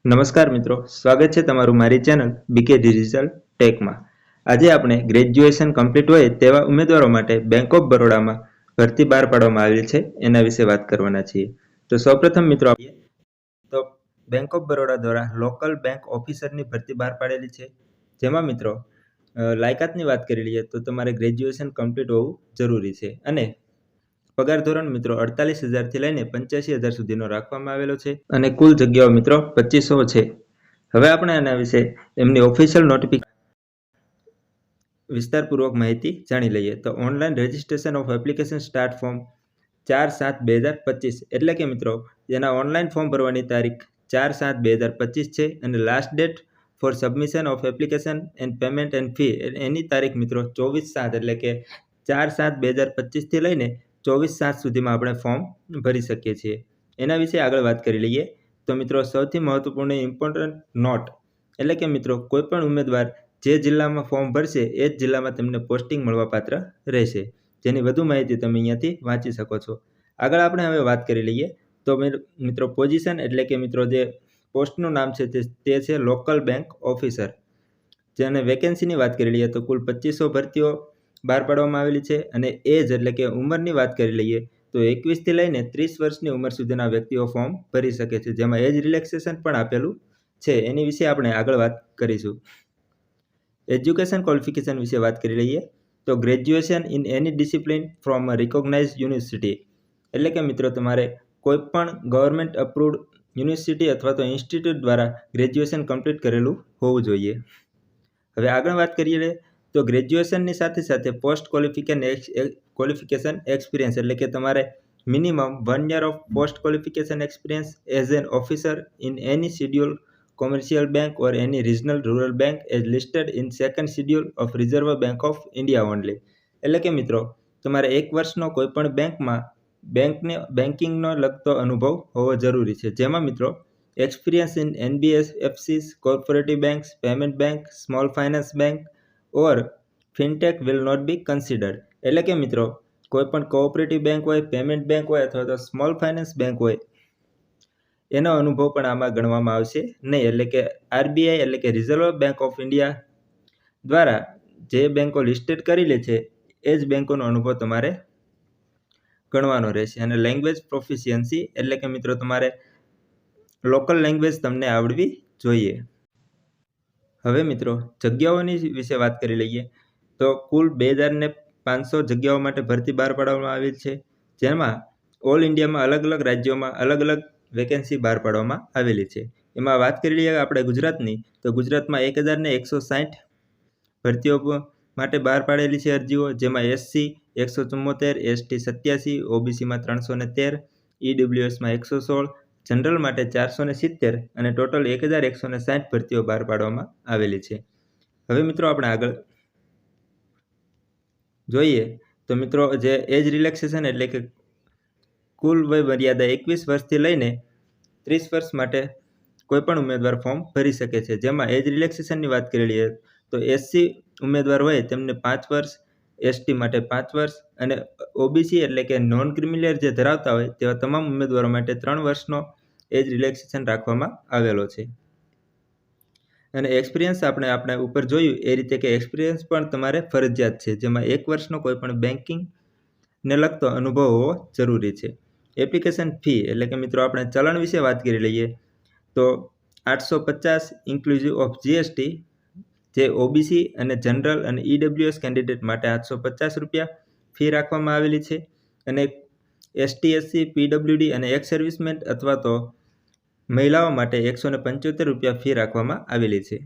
નમસ્કાર મિત્રો, સ્વાગત છે તમારું મારી ચેનલ બીકે ડિજિટલ ટેકમાં. આજે આપણે ગ્રેજ્યુએશન કમ્પ્લીટ હોય તેવા ઉમેદવારો માટે બેંક ઓફ બરોડામાં ભરતી બહાર પાડવામાં આવેલ છે એના વિશે વાત કરવાના છીએ. તો સૌપ્રથમ મિત્રો તો બેંક ઓફ બરોડા દ્વારા લોકલ બેંક ઓફિસરની ભરતી બહાર પાડેલી છે, જેમાં મિત્રો લાયકાતની વાત કરી લઈએ તો તમારે ગ્રેજ્યુએશન કમ્પ્લીટ હોવું જરૂરી છે અને પગાર ધોરણ મિત્રો 48,000 થી લઈને 85,000 સુધીનો રાખવામાં આવેલો છે અને કુલ જગ્યાઓ મિત્રો 2500 છે. હવે આપણે આના વિશે એમની ઓફિશિયલ નોટિફિકેશન વિસ્તારપૂર્વક માહિતી જાણી લઈએ. તો online registration of application start form 4/7/2025 એટલે કે મિત્રો જેના ઓનલાઈન ફોર્મ ભરવાની તારીખ 4/7/2025 છે અને last date for submission of application and payment and fee એની તારીખ મિત્રો 24/7 એટલે કે 4/7/2025 થી લઈને 24/7 સુધીમાં આપણે ફોર્મ ભરી શકીએ છીએ. એના વિશે આગળ વાત કરી લઈએ. તો મિત્રો સૌથી મહત્વપૂર્ણ ઇમ્પોર્ટન્ટ નોટ એટલે કે મિત્રો કોઈ પણ ઉમેદવાર જે જિલ્લામાં ફોર્મ ભરશે એ જ જિલ્લામાં તેમને પોસ્ટિંગ મળવાપાત્ર રહેશે, જેની વધુ માહિતી તમે અહીંયાથી વાંચી શકો છો. આગળ આપણે હવે વાત કરી લઈએ. તો મિત્રો પોઝિશન એટલે કે મિત્રો જે પોસ્ટનું નામ છે તે છે લોકલ બેંક ઓફિસર. જેને વેકેન્સીની વાત કરી લઈએ તો કુલ 2500 ભરતીઓ બહાર પાડવામાં આવેલી છે અને એજ એટલે કે ઉંમરની વાત કરી લઈએ તો 21 થી લઈને 30 વર્ષની ઉંમર સુધીના વ્યક્તિઓ ફોર્મ ભરી શકે છે, જેમાં એજ રિલેક્સેશન પણ આપેલું છે. એની વિશે આપણે આગળ વાત કરીશું. એજ્યુકેશન ક્વોલિફિકેશન વિશે વાત કરી લઈએ તો graduation in any discipline from a recognise university એટલે કે મિત્રો તમારે કોઈ પણ ગવર્મેન્ટ અપ્રુવડ યુનિવર્સિટી અથવા તો ઇન્સ્ટિટ્યૂટ દ્વારા ગ્રેજ્યુએશન કમ્પ્લીટ કરેલું હોવું જોઈએ. હવે આગળ વાત કરીએ તો ગ્રેજ્યુએશનની સાથે સાથે પોસ્ટ ક્વોલિફિકેશન એક્સપિરિયન્સ એટલે કે તમારે minimum 1 year of post qualification experience as an officer in any schedule commercial bank or any regional rural bank as listed in second schedule of reserve bank of India only. એટલે કે મિત્રો તમારે 1 વર્ષનો કોઈ પણ બેંકમાં બેન્કિંગનો લગતો અનુભવ હોવો જરૂરી છે, જેમાં મિત્રો experience in NBFCs, corporative banks, payment bank, small finance bank or fintech will not be considered. એટલે કે મિત્રો કોઈ પણ કોઓપરેટિવ બેંક હોય, પેમેન્ટ બેંક હોય અથવા તો સ્મોલ ફાઇનાન્સ બેંક હોય એનો અનુભવ પણ આમાં ગણવામાં આવશે નહીં. એટલે કે RBI એટલે કે રિઝર્વ બેંક ઓફ ઇન્ડિયા દ્વારા જે બેંકો લિસ્ટેડ કરેલી છે એ જ બેંકોનો અનુભવ તમારે ગણવાનો રહેશે. અને લેંગ્વેજ પ્રોફિશિયન્સી એટલે કે મિત્રો તમારે લોકલ લેંગ્વેજ તમને આવડવી જોઈએ. હવે મિત્રો જગ્યાઓની વિશે વાત કરી લઈએ તો કુલ 2500 જગ્યાઓ માટે ભરતી બહાર પાડવામાં આવી છે, જેમાં ઓલ ઇન્ડિયામાં અલગ અલગ રાજ્યોમાં અલગ અલગ વેકેન્સી બહાર પાડવામાં આવેલી છે. એમાં વાત કરી લઈએ આપણે ગુજરાતની તો ગુજરાતમાં 1160 ભરતીઓ માટે બહાર પાડેલી છે અરજીઓ, જેમાં SC 174, ST 87, OBCમાં 313, EWSમાં 116, જનરલ માટે 470 અને ટોટલ 1160 ભરતીઓ બહાર પાડવામાં આવેલી છે. હવે મિત્રો આપણે આગળ જોઈએ તો મિત્રો જે એજ રિલેક્સેશન એટલે કે કુલ વય મર્યાદા 21 વર્ષથી લઈને 30 વર્ષ માટે કોઈ પણ ઉમેદવાર ફોર્મ ભરી શકે છે. જેમાં એજ રિલેક્સેશનની વાત કરી લઈએ તો SC ઉમેદવાર હોય તેમને 5 વર્ષ, ST માટે 5 વર્ષ અને OBC એટલે કે નોન ક્રિમિનલ જે ધરાવતા હોય તેવા તમામ ઉમેદવારો માટે 3 વર્ષનો એજ રિલેક્સેશન રાખવામાં આવેલો છે. અને એક્સપિરિયન્સ આપણે ઉપર જોયું એ રીતે કે એક્સપિરિયન્સ પણ તમારે ફરજિયાત છે, જેમાં 1 વર્ષનો કોઈ પણ બેન્કિંગને લગતો અનુભવ હોવો જરૂરી છે. એપ્લિકેશન ફી એટલે કે મિત્રો આપણે ચલણ વિશે વાત કરી લઈએ તો 850 ઇન્ક્લુઝિવ ઓફ GST જે OBC અને જનરલ અને EWS કેન્ડિડેટ માટે 850 રૂપિયા ફી રાખવામાં આવેલી છે અને ST, SC, PWD અને એક્સ સર્વિસમેન અથવા તો મહિલાઓ માટે 175 રૂપિયા ફી રાખવામાં આવેલી છે.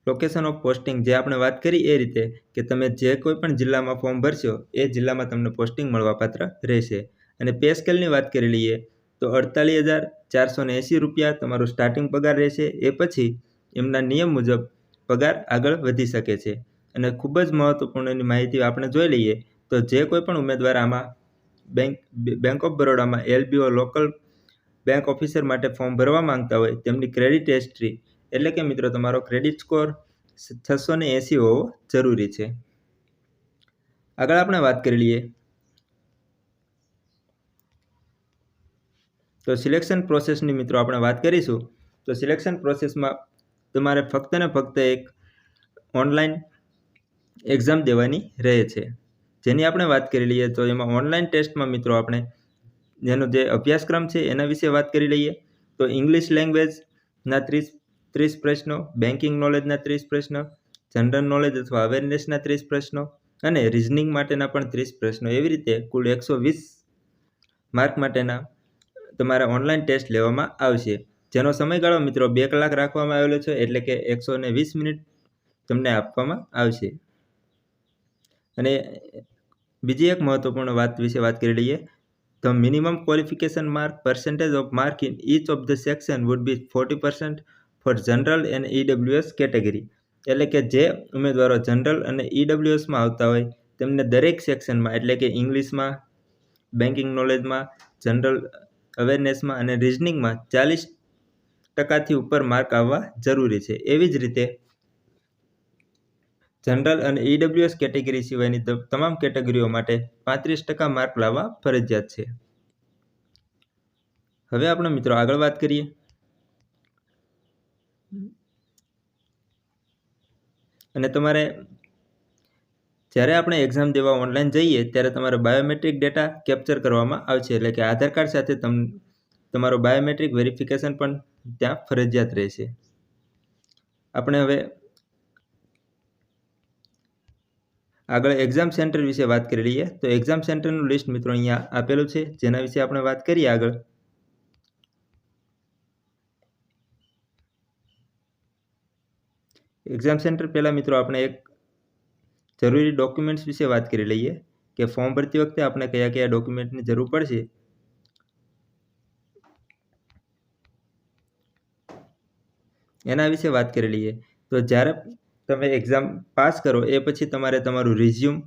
લોકેશન ઓફ પોસ્ટિંગ જે આપણે વાત કરી એ રીતે કે તમે જે કોઈ પણ જિલ્લામાં ફોર્મ ભરશો એ જિલ્લામાં તમને પોસ્ટિંગ મળવાપાત્ર રહેશે. અને પે સ્કેલની વાત કરી લઈએ તો 48,480 રૂપિયા તમારું સ્ટાર્ટિંગ પગાર રહેશે. એ પછી એમના નિયમ મુજબ પગાર આગળ વધી શકે છે. અને ખૂબ જ મહત્વપૂર્ણની માહિતી આપણે જોઈ લઈએ તો જે કોઈ પણ ઉમેદવાર આમાં બેંક ઓફ બરોડામાં LBO લોકલ બેંક ઓફિસર માટે ફોર્મ ભરવા માંગતા હોય તેમની ક્રેડિટ હિસ્ટ્રી એટલે કે મિત્રો તમારો ક્રેડિટ સ્કોર 680 હોવો જરૂરી છે. આગળ આપણે વાત કરી લઈએ તો સિલેક્શન પ્રોસેસની મિત્રો આપણે વાત કરીશું. તો સિલેક્શન પ્રોસેસમાં તમારે ફક્ત ને ફક્ત એક ઓનલાઈન એક્ઝામ દેવાની રહે છે, જેની આપણે વાત કરી લઈએ. તો એમાં ઓનલાઈન ટેસ્ટમાં મિત્રો આપણે જેનો જે અભ્યાસક્રમ છે એના વિશે વાત કરી લઈએ. તો ઇંગ્લિશ લેંગ્વેજના 30 પ્રશ્નો, બેન્કિંગ નોલેજના 30 પ્રશ્નો, જનરલ નોલેજ અથવા અવેરનેસના 30 પ્રશ્નો અને રિઝનિંગ માટેના પણ 30 પ્રશ્નો, એવી રીતે કુલ 120 માર્ક માટેના તમારા ઓનલાઈન ટેસ્ટ લેવામાં આવશે, જેનો સમયગાળો મિત્રો 2 કલાક રાખવામાં આવેલો છે, એટલે કે 120 મિનિટ તમને આપવામાં આવશે. અને બીજી એક મહત્વપૂર્ણ વાત વિશે વાત કરી લઈએ. The minimum qualification mark percentage of mark in each of the section would be 40% for general and EWS category. એટલે કે જે ઉમેદવારો જનરલ અને EWSમાં આવતા હોય તેમને દરેક સેક્શનમાં, એટલે કે ઇંગ્લિશમાં, બેન્કિંગ નોલેજમાં, જનરલ અવેરનેસમાં અને રિઝનિંગમાં 40% ઉપર માર્ક આવવા જરૂરી છે. એવી જ રીતે જનરલ અને EWS કેટેગરી સિવાયની તમામ કેટેગરીઓ માટે 35% માર્ક લાવવા ફરજિયાત છે. હવે આપણે મિત્રો આગળ વાત કરીએ. અને તમારે જ્યારે આપણે એક્ઝામ દેવા ઓનલાઈન જઈએ ત્યારે તમારો બાયોમેટ્રિક ડેટા કેપ્ચર કરવામાં આવશે, એટલે કે આધાર કાર્ડ સાથે તમારો બાયોમેટ્રિક વેરિફિકેશન પણ ત્યાં ફરજિયાત રહેશે. આપણે હવે આગળ એક્ઝામ સેન્ટર વિશે વાત કરી લઈએ. તો એક્ઝામ સેન્ટરનું લિસ્ટ મિત્રો અહીંયા આપેલું છે, જેના વિશે આપણે વાત કરીએ આગળ. એક્ઝામ સેન્ટર પહેલાં મિત્રો આપણે એક જરૂરી ડોક્યુમેન્ટ્સ વિશે વાત કરી લઈએ કે ફોર્મ ભરતી વખતે આપણે કયા કયા ડોક્યુમેન્ટની જરૂર પડશે. એના વિશે વાત કરી લઈએ. તો જ્યારે તમે એક્ઝામ પાસ કરો એ પછી તમારે તમારું રિઝ્યુમ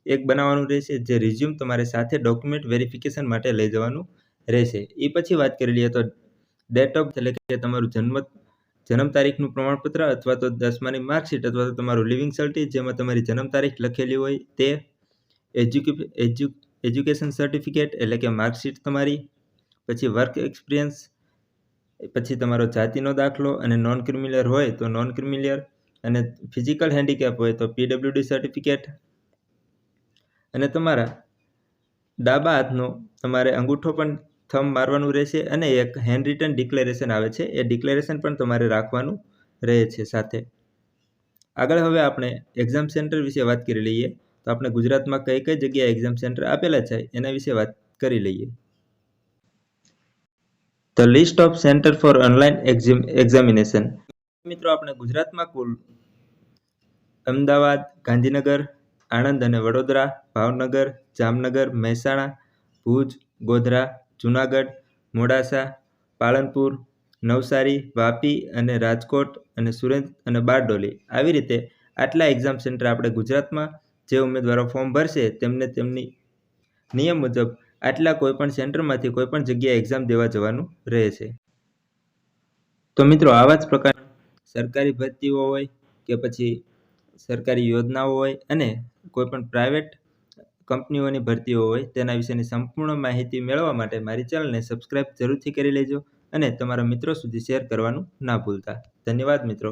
એક બનાવવાનું રહેશે, જે રિઝ્યુમ તમારે સાથે ડોક્યુમેન્ટ વેરિફિકેશન માટે લઈ જવાનું રહેશે. એ પછી વાત કરી લઈએ તો ડેટ ઓફ, એટલે કે તમારું જન્મ તારીખનું પ્રમાણપત્ર અથવા તો 10માની માર્કશીટ અથવા તો તમારું લિવિંગ સર્ટિફિકેટ જેમાં તમારી જન્મ તારીખ લખેલી હોય તે, એજ્યુકેશન સર્ટિફિકેટ એટલે કે માર્કશીટ તમારી, પછી વર્ક એક્સપિરિયન્સ, પછી તમારો જાતિનો દાખલો, અને નોન ક્રિમિનલ હોય તો નોન ક્રિમિનલ, અને ફિઝિકલ હેન્ડીકેપ હોય તો PWD સર્ટિફિકેટ, અને તમારા ડાબા હાથનો તમારે અંગૂઠો પણ થંબ મારવાનું રહેશે, અને એક હેન્ડ રિટન ડિક્લેરેશન આવે છે, એ ડિક્લેરેશન પણ તમારે રાખવાનું રહે છે સાથે. આગળ હવે આપણે એક્ઝામ સેન્ટર વિશે વાત કરી લઈએ. તો આપણે ગુજરાતમાં કઈ કઈ જગ્યાએ એક્ઝામ સેન્ટર આપેલા છે એના વિશે વાત કરી લઈએ. The list of center for online examination. મિત્રો આપણે ગુજરાતમાં કુલ અમદાવાદ, ગાંધીનગર, આણંદ અને વડોદરા, ભાવનગર, જામનગર, મહેસાણા, ભુજ, ગોધરા, જુનાગઢ, મોડાસા, પાલનપુર, નવસારી, વાપી અને રાજકોટ અને સુરત અને બારડોલી, આવી રીતે આટલા એક્ઝામ સેન્ટર આપણે ગુજરાતમાં જે ઉમેદવારો ફોર્મ ભરશે તેમને તેમની નિયમ મુજબ આટલા કોઈપણ સેન્ટરમાંથી કોઈપણ જગ્યાએ એક્ઝામ દેવા જવાનું રહે છે. તો મિત્રો આવા જ પ્રકાર સરકારી ભરતીઓ હોય કે પછી સરકારી યોજનાઓ હોય અને કોઈપણ પ્રાઇવેટ કંપનીઓની ભરતીઓ હોય તેના વિશેની સંપૂર્ણ માહિતી મેળવવા માટે મારી ચેનલને સબસ્ક્રાઇબ જરૂરથી કરી લેજો અને તમારા મિત્રો સુધી શેર કરવાનું ના ભૂલતા. ધન્યવાદ મિત્રો.